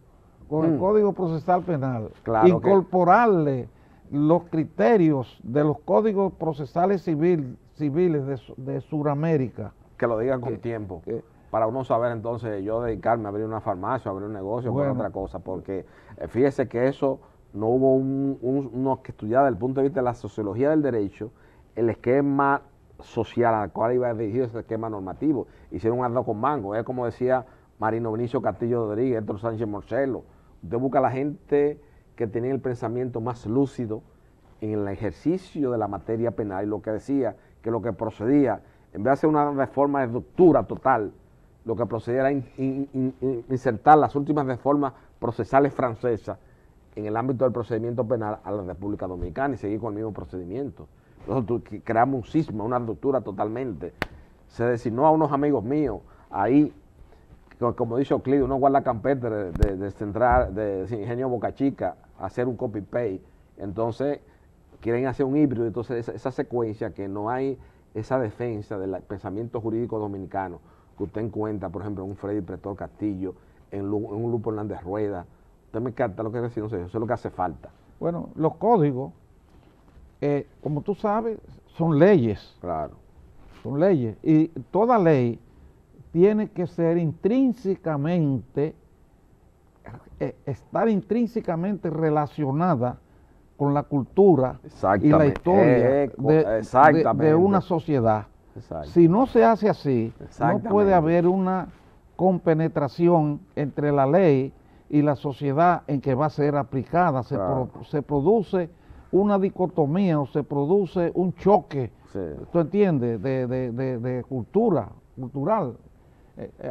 con el Código Procesal Penal, claro, incorporarle los criterios de los códigos procesales civiles de Sudamérica. Que lo digan con tiempo, para uno saber entonces yo dedicarme a abrir una farmacia, a abrir un negocio, bueno, otra cosa, porque fíjese que eso no hubo uno que estudiara desde el punto de vista de la sociología del derecho, el esquema social al cual iba dirigido ese esquema normativo. Hicieron un arroz con mango, es como decía Marino Benicio Castillo Rodríguez, Héctor Sánchez Morcelo. Usted busca a la gente que tenía el pensamiento más lúcido en el ejercicio de la materia penal y lo que decía, que lo que procedía, en vez de hacer una reforma de ruptura total, lo que procedía era insertar las últimas reformas procesales francesas en el ámbito del procedimiento penal a la República Dominicana y seguir con el mismo procedimiento. Nosotros creamos un cisma, una ruptura totalmente. Se designó a unos amigos míos ahí, como dice Euclides, unos guardacampetes de Ingenio Boca Chica, a hacer un copy-paste. Entonces, quieren hacer un híbrido. Entonces, esa secuencia que no hay esa defensa del pensamiento jurídico dominicano que usted encuentra, por ejemplo, en un Freddy Pretor Castillo, en un Lupo Hernández Rueda. Usted me encanta lo que decía, no sé, eso es lo que hace falta. Bueno, los códigos, como tú sabes, son leyes. Claro. Son leyes. Y toda ley tiene que ser intrínsecamente, estar intrínsecamente relacionada con la cultura y la historia de una sociedad. Si no se hace así, no puede haber una compenetración entre la ley y la sociedad en que va a ser aplicada. Se produce una dicotomía o se produce un choque, ¿tú entiendes?, de cultural.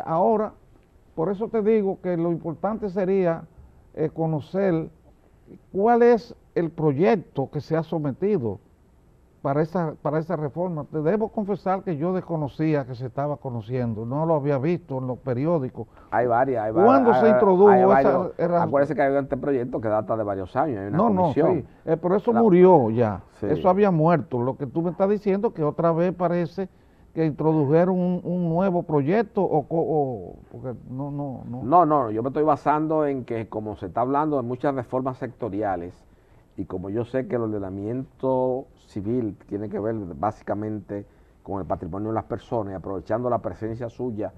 Ahora, por eso te digo que lo importante sería conocer cuál es el proyecto que se ha sometido para esa reforma. Te debo confesar que yo desconocía que se estaba conociendo, no lo había visto en los periódicos. Hay varias. ¿Cuándo se introdujo esa? Acuérdese que hay este proyecto que data de varios años, hay una comisión. Sí, por eso murió ya, eso había muerto. Lo que tú me estás diciendo que otra vez parece que introdujeron un nuevo proyecto porque No, yo me estoy basando en que como se está hablando de muchas reformas sectoriales y como yo sé que el ordenamiento civil tiene que ver básicamente con el patrimonio de las personas y aprovechando la presencia suya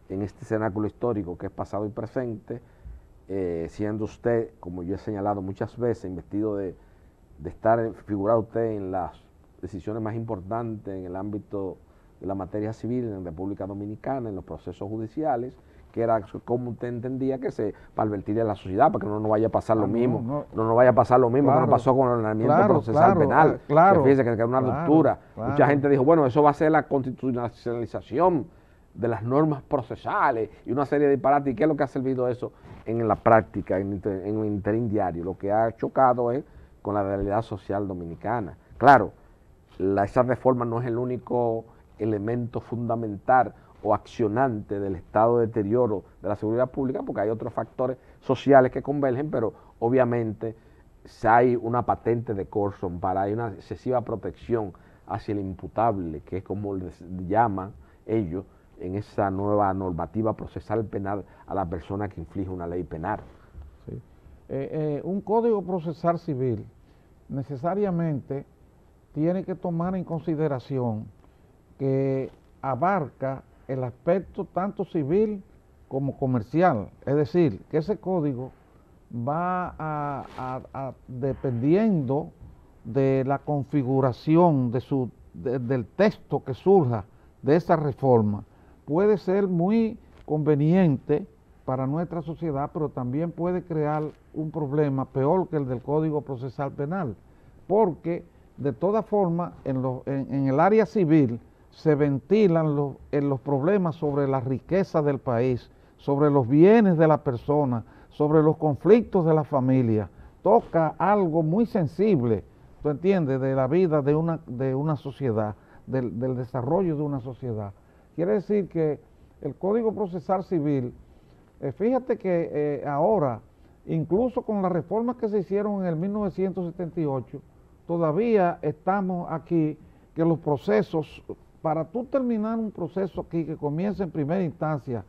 en este cenáculo histórico que es pasado y presente, siendo usted, como yo he señalado muchas veces, investido de estar figurado usted en las decisiones más importantes en el ámbito de la materia civil en República Dominicana, en los procesos judiciales, que era como usted entendía que para advertir a la sociedad, para que no nos vaya a pasar lo mismo, no nos vaya a pasar lo mismo que nos pasó con el ordenamiento procesal penal, que fíjese que era una ruptura. Mucha gente dijo, bueno, eso va a ser la constitucionalización de las normas procesales y una serie de disparates. ¿Y qué es lo que ha servido eso en la práctica, en el interín diario? Lo que ha chocado es con la realidad social dominicana. Claro, esa reforma no es el único elemento fundamental o accionante del estado de deterioro de la seguridad pública, porque hay otros factores sociales que convergen, pero obviamente si hay una patente de Corson hay una excesiva protección hacia el imputable, que es como les llaman ellos en esa nueva normativa procesal penal a la persona que inflige una ley penal. Sí. Un código procesal civil necesariamente tiene que tomar en consideración que abarca el aspecto tanto civil como comercial, es decir, que ese código va dependiendo de la configuración del texto que surja de esa reforma, puede ser muy conveniente para nuestra sociedad, pero también puede crear un problema peor que el del Código Procesal Penal, porque de todas formas en el área civil se ventilan los problemas sobre la riqueza del país, sobre los bienes de la persona, sobre los conflictos de la familia. Toca algo muy sensible, ¿tú entiendes?, de la vida de una sociedad, del desarrollo de una sociedad. Quiere decir que el Código Procesal Civil, fíjate que ahora, incluso con las reformas que se hicieron en el 1978, todavía estamos aquí, que los procesos, para tú terminar un proceso aquí que comienza en primera instancia,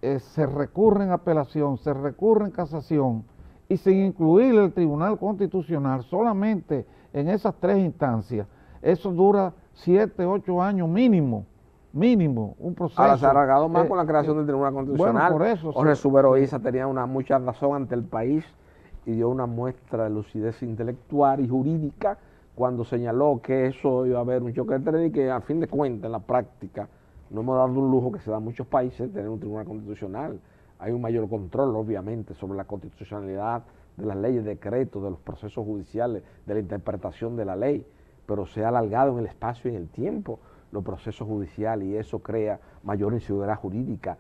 se recurre en apelación, se recurre en casación, y sin incluir el Tribunal Constitucional, solamente en esas tres instancias, eso dura 7, 8 años mínimo, un proceso. Ahora se ha alargado más con la creación del Tribunal Constitucional. Bueno, por eso. Jorge Subero Isa tenía mucha razón ante el país y dio una muestra de lucidez intelectual y jurídica cuando señaló que eso iba a haber un choque de trenes y que a fin de cuentas en la práctica no hemos dado un lujo que se da en muchos países tener un Tribunal Constitucional. hay un mayor control, obviamente, sobre la constitucionalidad de las leyes, decretos, de los procesos judiciales, de la interpretación de la ley, pero se ha alargado en el espacio y en el tiempo los procesos judiciales y eso crea mayor inseguridad jurídica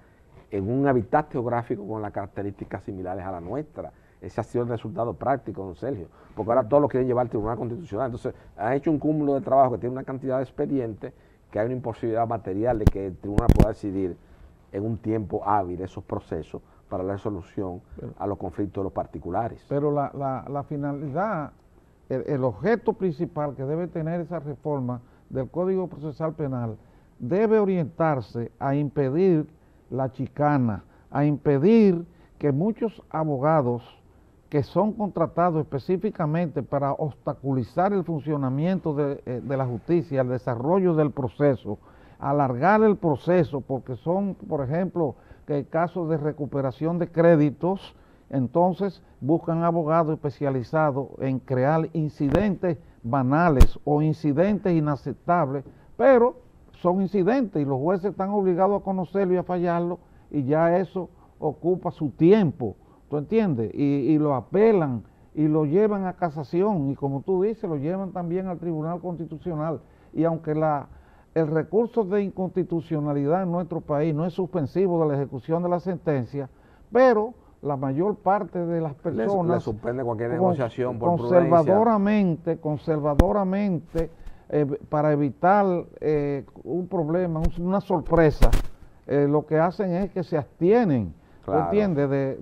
en un hábitat geográfico con las características similares a la nuestra. Ese ha sido el resultado práctico, don Sergio, porque ahora todos lo quieren llevar al Tribunal Constitucional. Entonces, han hecho un cúmulo de trabajo que tiene una cantidad de expedientes que hay una imposibilidad material de que el tribunal pueda decidir en un tiempo hábil esos procesos para la solución a los conflictos de los particulares. Pero la finalidad, el objeto principal que debe tener esa reforma del Código Procesal Penal debe orientarse a impedir la chicana, a impedir que muchos abogados que son contratados específicamente para obstaculizar el funcionamiento de la justicia, el desarrollo del proceso, alargar el proceso, porque son, por ejemplo, que casos de recuperación de créditos, entonces buscan abogados especializados en crear incidentes banales o incidentes inaceptables, pero son incidentes y los jueces están obligados a conocerlo y a fallarlo y ya eso ocupa su tiempo, ¿tú entiendes? Y lo apelan y lo llevan a casación y como tú dices, lo llevan también al Tribunal Constitucional y aunque el recurso de inconstitucionalidad en nuestro país no es suspensivo de la ejecución de la sentencia, pero la mayor parte de las personas le suspende cualquier negociación por conservadoramente, para evitar un problema, una sorpresa, lo que hacen es que se abstienen. Claro. ¿Entiendes?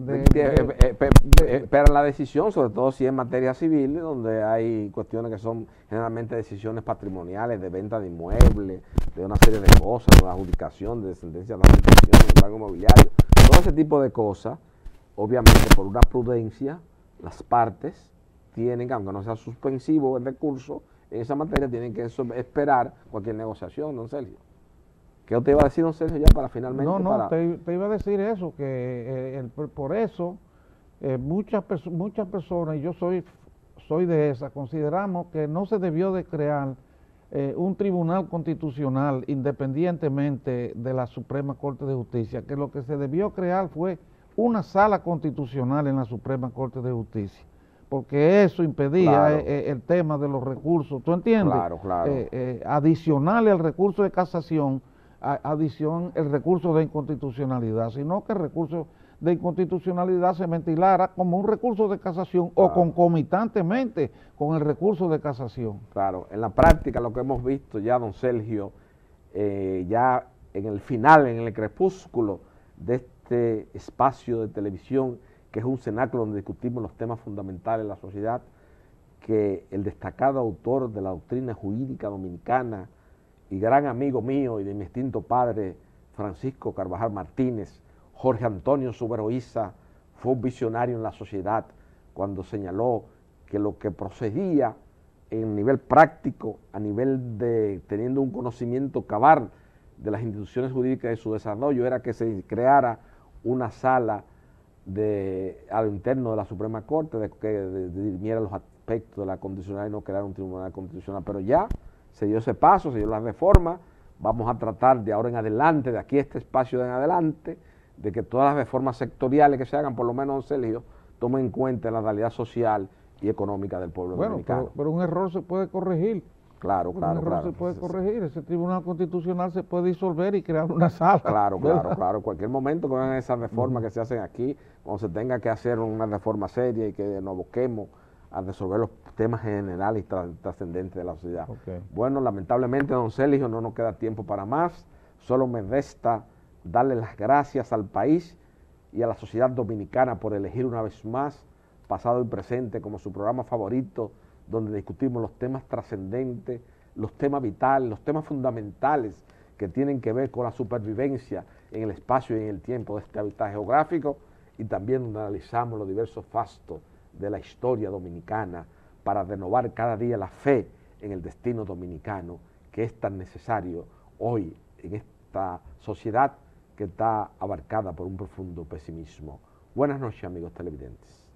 Pero la decisión, sobre todo si es materia civil, donde hay cuestiones que son generalmente decisiones patrimoniales, de venta de inmuebles, de una serie de cosas, de adjudicación, de sentencias de adjudicación, de embargo inmobiliario, todo ese tipo de cosas, obviamente por una prudencia, las partes tienen, aunque no sea suspensivo el recurso, en esa materia tienen que esperar cualquier negociación, don Sergio. ¿Qué te iba a decir, don Sergio, ya para finalmente? No, te iba a decir eso, que por eso muchas personas, y yo soy de esas, consideramos que no se debió de crear un tribunal constitucional independientemente de la Suprema Corte de Justicia, que lo que se debió crear fue una sala constitucional en la Suprema Corte de Justicia, porque eso impedía claro. El tema de los recursos, ¿tú entiendes? Claro. Adicional al recurso de casación, el recurso de inconstitucionalidad, sino que el recurso de inconstitucionalidad se ventilara como un recurso de casación o concomitantemente con el recurso de casación. Claro, en la práctica lo que hemos visto ya, don Sergio, ya en el final, en el crepúsculo de este espacio de televisión, que es un cenáculo donde discutimos los temas fundamentales de la sociedad, que el destacado autor de la doctrina jurídica dominicana y gran amigo mío y de mi extinto padre, Francisco Carvajal Martínez, Jorge Antonio Suberoiza, fue un visionario en la sociedad cuando señaló que lo que procedía en nivel práctico, a nivel de teniendo un conocimiento cabal de las instituciones jurídicas y su desarrollo, era que se creara una sala al interno de la Suprema Corte que dirimiera los aspectos de la constitucional y no crear un tribunal constitucional. Pero ya se dio ese paso, se dio la reforma, vamos a tratar de ahora en adelante, de aquí a este espacio en adelante, de que todas las reformas sectoriales que se hagan, por lo menos, don Sergio, tomen en cuenta la realidad social y económica del pueblo dominicano. Pero un error se puede corregir. Claro. Se puede corregir, ese Tribunal Constitucional se puede disolver y crear una sala. Claro. En cualquier momento que vean esas reformas que se hacen aquí, cuando se tenga que hacer una reforma seria y que nos aboquemos a resolver los temas generales y trascendentes de la sociedad. Okay. Bueno, lamentablemente, don Sergio, no nos queda tiempo para más, solo me resta darle las gracias al país y a la sociedad dominicana por elegir una vez más, pasado y presente, como su programa favorito, donde discutimos los temas trascendentes, los temas vitales, los temas fundamentales que tienen que ver con la supervivencia en el espacio y en el tiempo de este hábitat geográfico, y también donde analizamos los diversos fastos de la historia dominicana para renovar cada día la fe en el destino dominicano, que es tan necesario hoy en esta sociedad que está abarcada por un profundo pesimismo. Buenas noches, amigos televidentes.